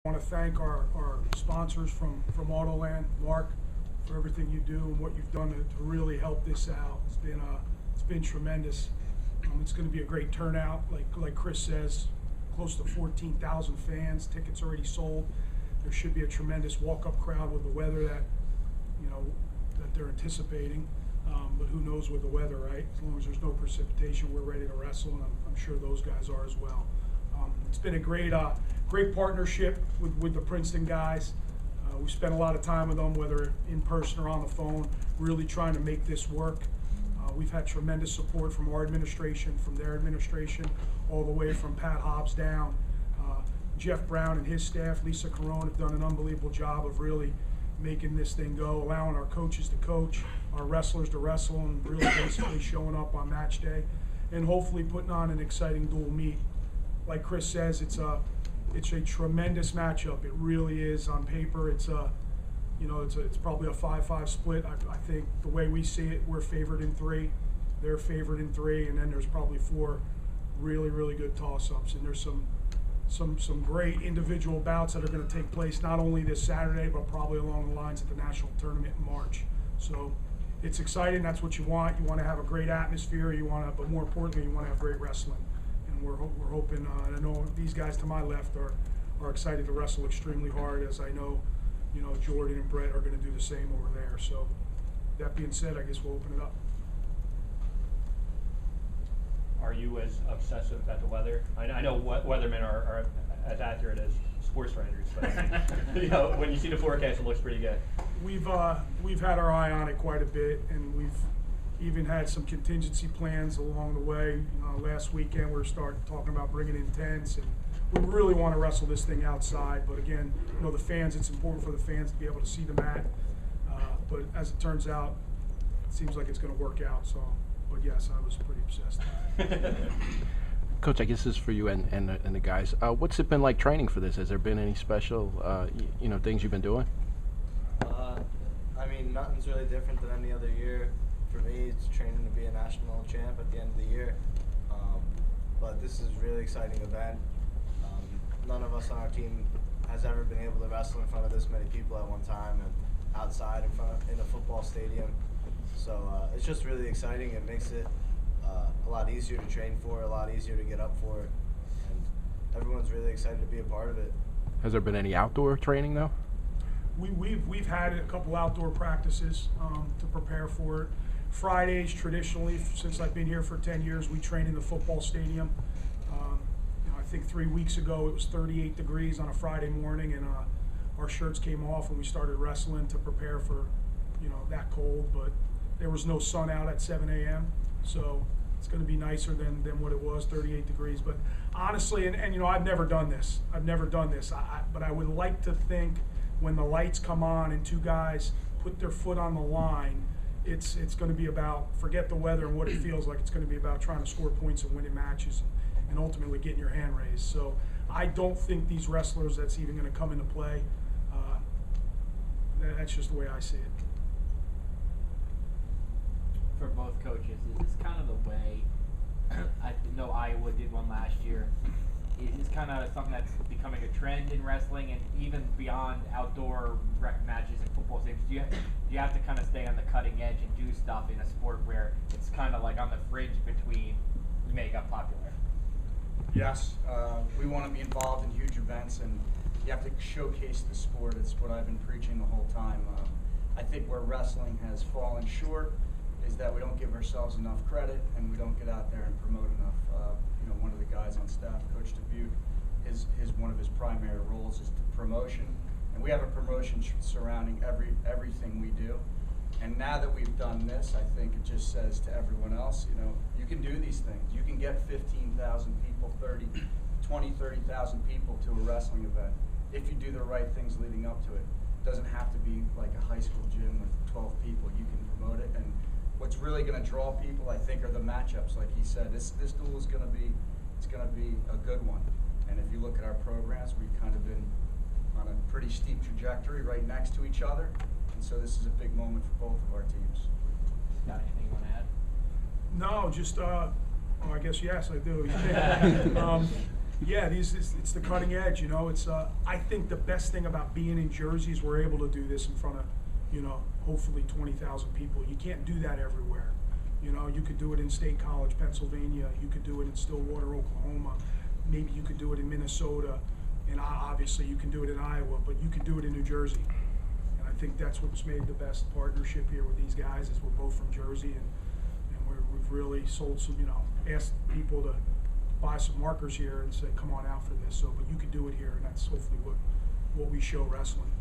I want to thank our sponsors from Autoland, Mark, for everything you do and what you've done to really help this out. It's been tremendous. It's going to be a great turnout, like Chris says, close to 14,000 fans. Tickets already sold. There should be a tremendous walk-up crowd with the weather that they're anticipating. But who knows with the weather, right? As long as there's no precipitation, we're ready to wrestle, and I'm sure those guys are as well. It's been a great partnership with the Princeton guys. We spent a lot of time with them, whether in person or on the phone, really trying to make this work. We've had tremendous support from our administration, from their administration, all the way from Pat Hobbs down. Jeff Brown and his staff, Lisa Carone, have done an unbelievable job of really making this thing go, allowing our coaches to coach, our wrestlers to wrestle, and really basically showing up on match day, and hopefully putting on an exciting dual meet. Like Chris says, it's a tremendous matchup. It really is. On paper, it's probably a 5-5 split. I think the way we see it, we're favored in 3, they're favored in 3, and then there's probably 4 really, really good toss-ups, and there's some great individual bouts that are going to take place not only this Saturday, but probably along the lines at the national tournament in March. So it's exciting. That's what you want. You want to have a great atmosphere. But more importantly, you want to have great wrestling. And we're hoping. And I know these guys to my left are excited to wrestle extremely hard, as I know, Jordan and Brett are going to do the same over there. So that being said, I guess we'll open it up. Are you as obsessive about the weather? I know weathermen are as accurate as sports writers, but when you see the forecast, it looks pretty good. We've had our eye on it quite a bit, and we've even had some contingency plans along the way. Last weekend we started talking about bringing in tents, and we really want to wrestle this thing outside. But again, the fans. It's important for the fans to be able to see the mat. But as it turns out, it seems like it's going to work out. So. But yes, I was pretty obsessed. Coach, I guess this is for you and the guys. What's it been like training for this? Has there been any special, things you've been doing? Nothing's really different than any other year. For me, it's training to be a national champ at the end of the year. But this is a really exciting event. None of us on our team has ever been able to wrestle in front of this many people at one time and outside in a football stadium. So it's just really exciting. It makes it a lot easier to train for, a lot easier to get up for, and everyone's really excited to be a part of it. Has there been any outdoor training though? We've had a couple outdoor practices to prepare for it. Fridays, traditionally, since I've been here for 10 years, we train in the football stadium. I think 3 weeks ago it was 38 degrees on a Friday morning, and our shirts came off and we started wrestling to prepare for that cold, but there was no sun out at 7 a.m., so it's going to be nicer than what it was, 38 degrees. But honestly, and I've never done this. But I would like to think when the lights come on and 2 guys put their foot on the line, it's going to be about, forget the weather and what it feels like, it's going to be about trying to score points and winning matches and ultimately getting your hand raised. So I don't think these wrestlers, that's even going to come into play. That's just the way I see it. For both coaches, is this kind of the way, I know Iowa did one last year, is this kind of something that's becoming a trend in wrestling, and even beyond outdoor rec matches and football stadiums, do you have to kind of stay on the cutting edge and do stuff in a sport where it's kind of like on the fringe between you may got popular? Yes, we want to be involved in huge events, and you have to showcase the sport. It's what I've been preaching the whole time. I think where wrestling has fallen short is that we don't give ourselves enough credit, and we don't get out there and promote enough. One of the guys on staff, Coach Dubuque, one of his primary roles is the promotion, and we have a promotion surrounding everything we do. And now that we've done this, I think it just says to everyone else, you can do these things. You can get 15,000 people, 30,000 people to a wrestling event if you do the right things leading up to it. It doesn't have to be like a high school gym with 12 people. You can promote it, and what's really going to draw people, I think, are the matchups. Like he said, this duel is going to be a good one. And if you look at our programs, we've kind of been on a pretty steep trajectory right next to each other. And so this is a big moment for both of our teams. Got anything you want to add? No, just I guess yes, I do. Yeah, it's the cutting edge, you know. It's I think the best thing about being in Jersey is we're able to do this in front of, you know, hopefully 20,000 people. You can't do that everywhere. You know, you could do it in State College, Pennsylvania. You could do it in Stillwater, Oklahoma. Maybe you could do it in Minnesota, and obviously you can do it in Iowa. But you can do it in New Jersey, and I think that's what's made the best partnership here with these guys. Is we're both from Jersey, and we've really sold some, you know, asked people to buy some markers here and say, come on out for this. So, but you can do it here, and that's hopefully what we show wrestling.